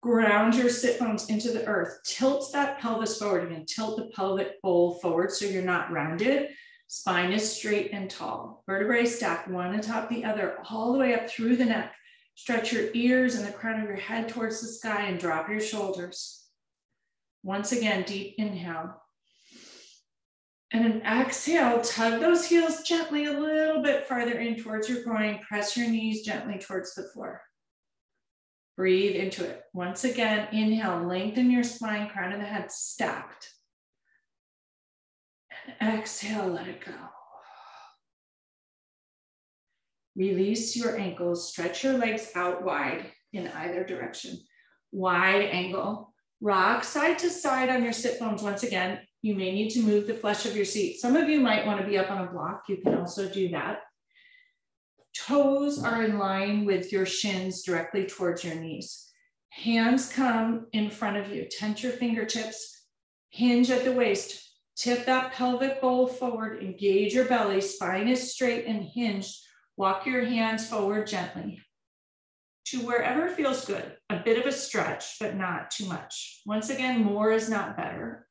Ground your sit bones into the earth. Tilt that pelvis forward again. Tilt the pelvic bowl forward so you're not rounded. Spine is straight and tall. Vertebrae stacked one atop the other all the way up through the neck. Stretch your ears and the crown of your head towards the sky and drop your shoulders. Once again, deep inhale. And an exhale, tug those heels gently a little bit farther in towards your groin. Press your knees gently towards the floor. Breathe into it. Once again, inhale, lengthen your spine, crown of the head stacked. And exhale, let it go. Release your ankles, stretch your legs out wide in either direction. Wide angle. Rock side to side on your sit bones once again. You may need to move the flesh of your seat. Some of you might want to be up on a block. You can also do that. Toes are in line with your shins directly towards your knees. Hands come in front of you. Tent your fingertips. Hinge at the waist. Tip that pelvic bowl forward. Engage your belly. Spine is straight and hinged. Walk your hands forward gently to wherever feels good. A bit of a stretch, but not too much. Once again, more is not better.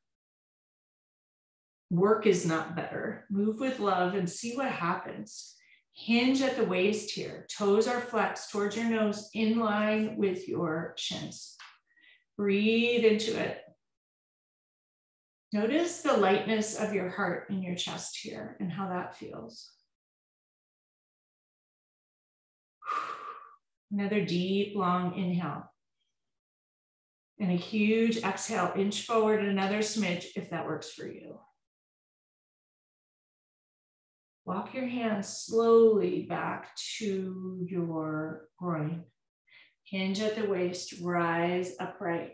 Work is not better. Move with love and see what happens. Hinge at the waist here. Toes are flexed towards your nose in line with your shins. Breathe into it. Notice the lightness of your heart in your chest here and how that feels. Another deep, long inhale. And a huge exhale. Inch forward another smidge if that works for you. Walk your hands slowly back to your groin. Hinge at the waist, rise upright.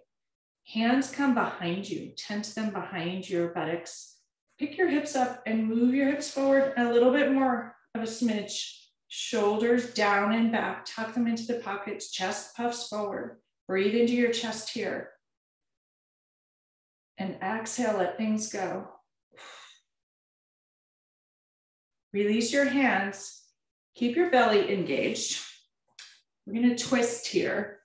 Hands come behind you, tent them behind your buttocks. Pick your hips up and move your hips forward a little bit more of a smidge. Shoulders down and back, tuck them into the pockets, chest puffs forward. Breathe into your chest here. And exhale, let things go. Release your hands. Keep your belly engaged. We're going to twist here.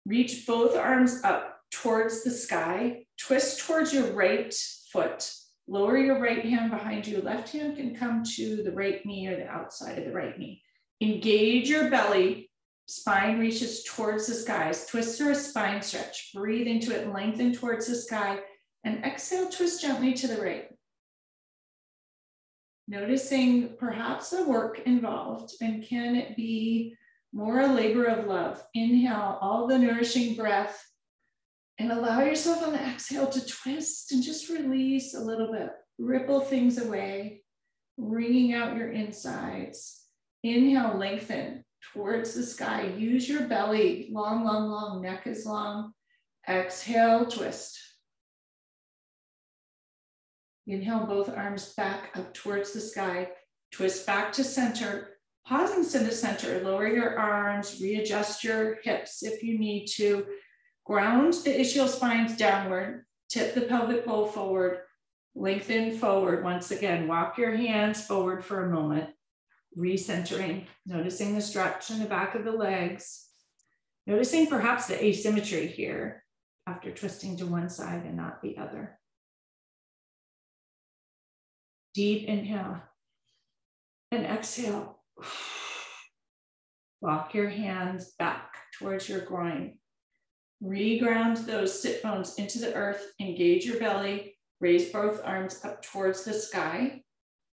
Reach both arms up towards the sky. Twist towards your right foot. Lower your right hand behind you. Left hand can come to the right knee or the outside of the right knee. Engage your belly. Spine reaches towards the skies. Twist for a spine stretch. Breathe into it, lengthen towards the sky. And exhale, twist gently to the right. Noticing perhaps the work involved, and can it be more a labor of love? Inhale all the nourishing breath and allow yourself on the exhale to twist and just release a little bit. Ripple things away, wringing out your insides. Inhale, lengthen towards the sky. Use your belly, long, long, long, neck is long. Exhale, twist. Inhale, both arms back up towards the sky. Twist back to center. Pause and send to center. Lower your arms, readjust your hips if you need to. Ground the ischial spines downward. Tip the pelvic bowl forward. Lengthen forward. Once again, walk your hands forward for a moment. Recentering, noticing the stretch in the back of the legs. Noticing perhaps the asymmetry here after twisting to one side and not the other. Deep inhale and exhale. Walk your hands back towards your groin. Reground those sit bones into the earth. Engage your belly. Raise both arms up towards the sky.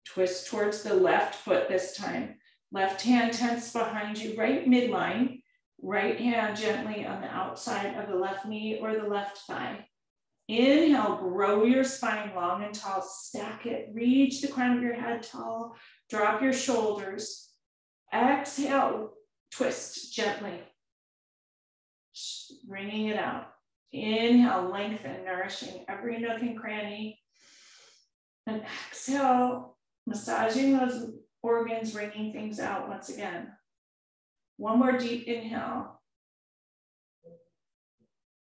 Twist towards the left foot this time. Left hand tents behind you, right midline. Right hand gently on the outside of the left knee or the left thigh. Inhale, grow your spine long and tall, stack it, reach the crown of your head tall, drop your shoulders. Exhale, twist gently, wringing it out. Inhale, lengthen, nourishing every nook and cranny. And exhale, massaging those organs, wringing things out once again. One more deep inhale.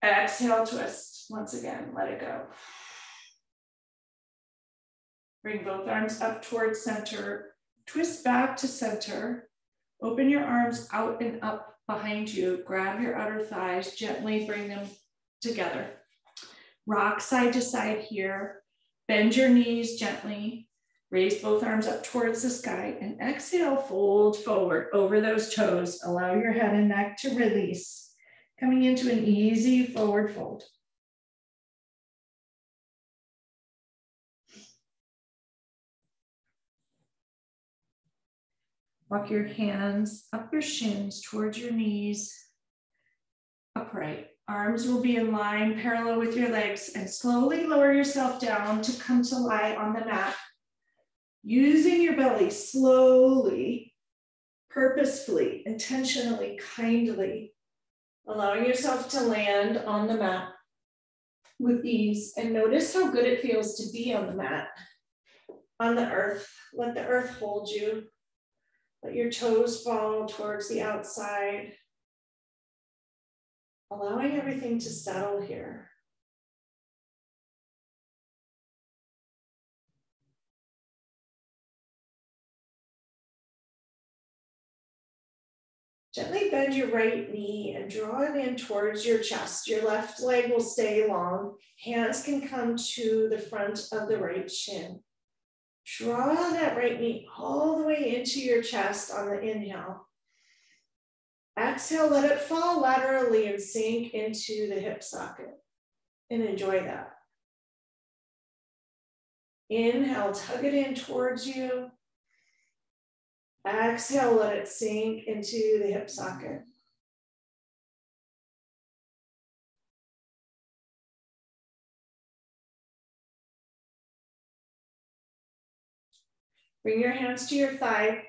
Exhale, twist. Once again, let it go. Bring both arms up towards center. Twist back to center. Open your arms out and up behind you. Grab your outer thighs, gently bring them together. Rock side to side here. Bend your knees gently. Raise both arms up towards the sky and exhale, fold forward over those toes. Allow your head and neck to release. Coming into an easy forward fold. Walk your hands up your shins towards your knees, upright. Arms will be in line parallel with your legs, and slowly lower yourself down to come to lie on the mat. Using your belly slowly, purposefully, intentionally, kindly, allowing yourself to land on the mat with ease. And notice how good it feels to be on the mat, on the earth. Let the earth hold you. Let your toes fall towards the outside, allowing everything to settle here. Gently bend your right knee and draw it in towards your chest. Your left leg will stay long. Hands can come to the front of the right shin. Draw that right knee all the way into your chest on the inhale. Exhale, let it fall laterally and sink into the hip socket. And enjoy that. Inhale, tug it in towards you. Exhale, let it sink into the hip socket. Bring your hands to your thigh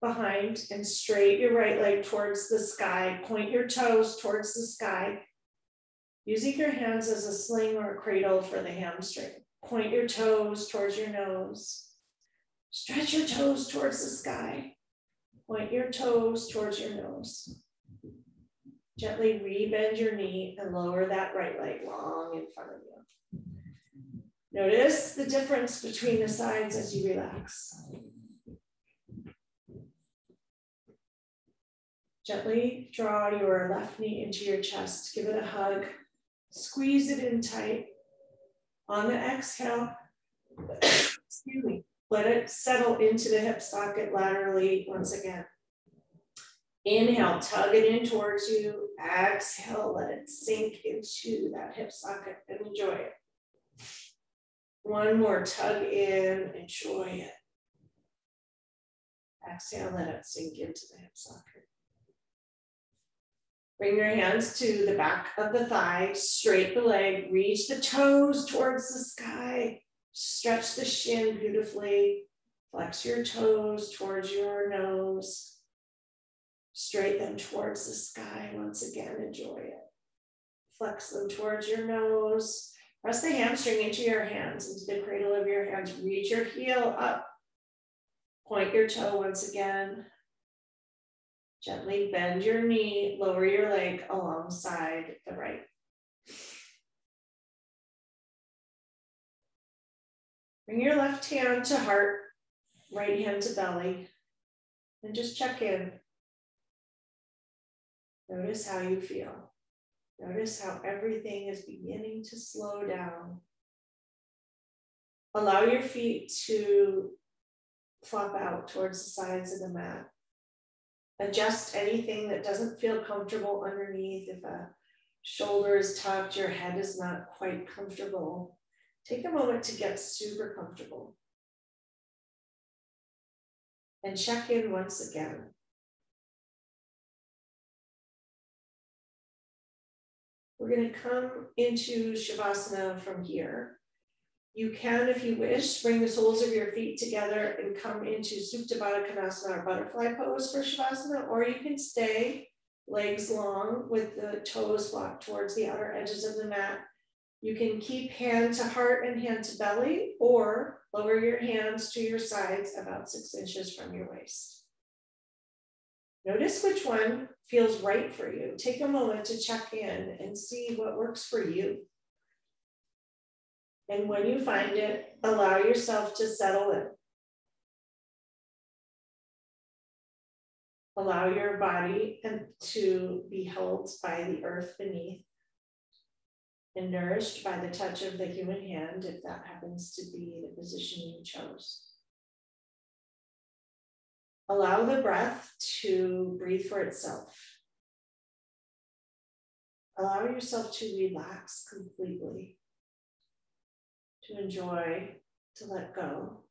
behind and straight your right leg towards the sky. Point your toes towards the sky. Using your hands as a sling or a cradle for the hamstring. Point your toes towards your nose. Stretch your toes towards the sky. Point your toes towards your nose. Gently rebend your knee and lower that right leg long in front of you. Notice the difference between the sides as you relax. Gently draw your left knee into your chest. Give it a hug. Squeeze it in tight. On the exhale, excuse me, let it settle into the hip socket laterally once again. Inhale, tug it in towards you. Exhale, let it sink into that hip socket and enjoy it. One more tug in, enjoy it. Exhale, let it sink into the hip socket. Bring your hands to the back of the thigh, straight the leg, reach the toes towards the sky, stretch the shin beautifully, flex your toes towards your nose, straight them towards the sky. Once again, enjoy it. Flex them towards your nose. Press the hamstring into your hands, into the cradle of your hands. Reach your heel up. Point your toe once again. Gently bend your knee, lower your leg alongside the right. Bring your left hand to heart, right hand to belly, and just check in. Notice how you feel. Notice how everything is beginning to slow down. Allow your feet to flop out towards the sides of the mat. Adjust anything that doesn't feel comfortable underneath. If a shoulder is tucked, your head is not quite comfortable. Take a moment to get super comfortable. And check in once again. We're going to come into Shavasana from here. You can, if you wish, bring the soles of your feet together and come into Supta Baddha Konasana or butterfly pose for Shavasana, or you can stay legs long with the toes locked towards the outer edges of the mat. You can keep hand to heart and hand to belly, or lower your hands to your sides about 6 inches from your waist. Notice which one feels right for you. Take a moment to check in and see what works for you. And when you find it, allow yourself to settle in. Allow your body to be held by the earth beneath and nourished by the touch of the human hand, if that happens to be the position you chose. Allow the breath to breathe for itself. Allow yourself to relax completely, to enjoy, to let go.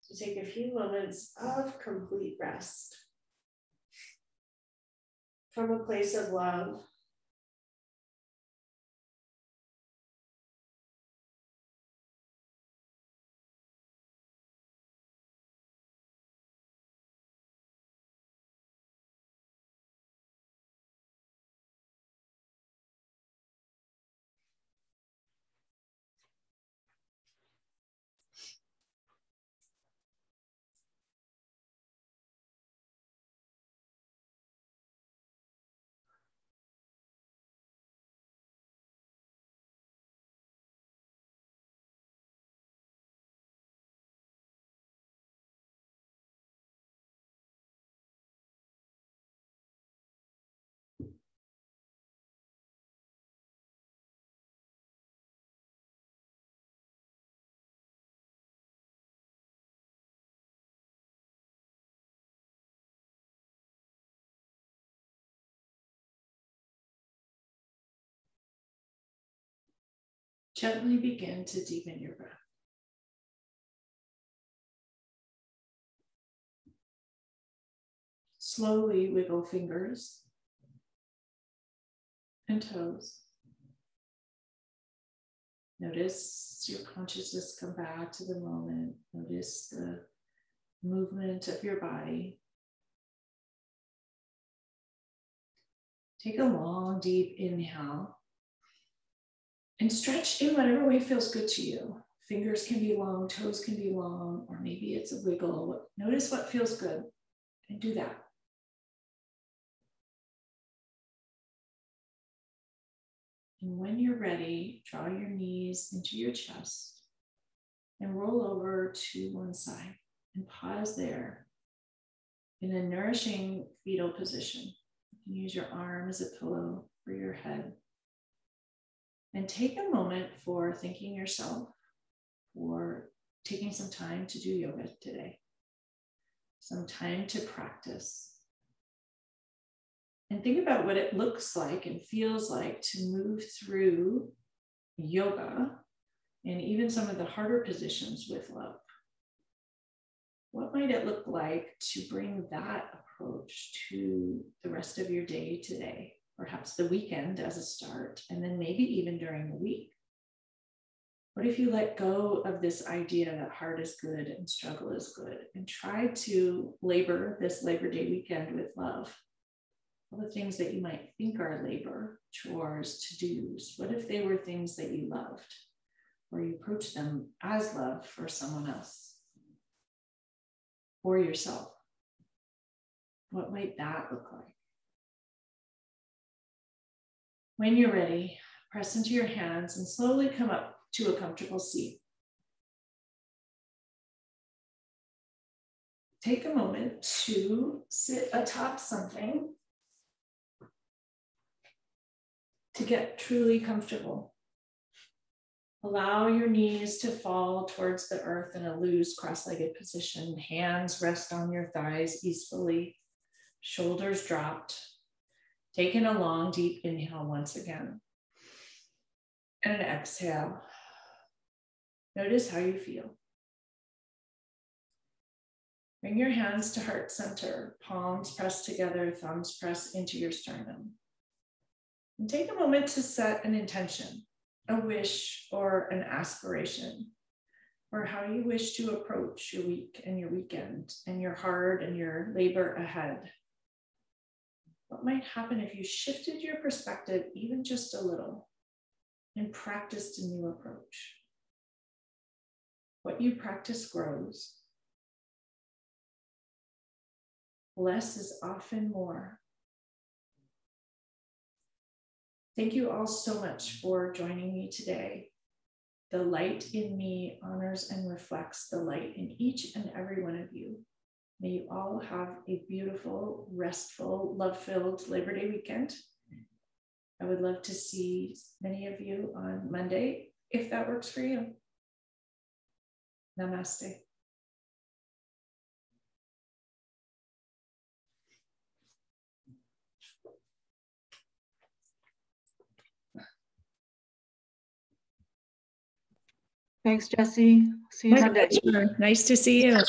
To take a few moments of complete rest from a place of love. Gently begin to deepen your breath. Slowly wiggle fingers and toes. Notice your consciousness come back to the moment. Notice the movement of your body. Take a long, deep inhale and stretch in whatever way feels good to you. Fingers can be long, toes can be long, or maybe it's a wiggle. Notice what feels good and do that. And when you're ready, draw your knees into your chest and roll over to one side and pause there in a nourishing fetal position. You can use your arm as a pillow for your head. And take a moment for thanking yourself for taking some time to do yoga today, some time to practice. And think about what it looks like and feels like to move through yoga and even some of the harder positions with love. What might it look like to bring that approach to the rest of your day today? Perhaps the weekend as a start, and then maybe even during the week. What if you let go of this idea that hard is good and struggle is good and try to labor this Labor Day weekend with love? All the things that you might think are labor, chores, to-dos, what if they were things that you loved, or you approach them as love for someone else or yourself? What might that look like? When you're ready, press into your hands and slowly come up to a comfortable seat. Take a moment to sit atop something to get truly comfortable. Allow your knees to fall towards the earth in a loose cross-legged position. Hands rest on your thighs easily, shoulders dropped. Take in a long, deep inhale once again. And an exhale. Notice how you feel. Bring your hands to heart center, palms pressed together, thumbs pressed into your sternum. And take a moment to set an intention, a wish or an aspiration, or how you wish to approach your week and your weekend and your hard and your labor ahead. What might happen if you shifted your perspective even just a little and practiced a new approach? What you practice grows. less is often more. Thank you all so much for joining me today. The light in me honors and reflects the light in each and every one of you. May you all have a beautiful, restful, love-filled Labor Day weekend. I would love to see many of you on Monday, if that works for you. Namaste. Thanks, Jessie. See you Monday. Nice to see you.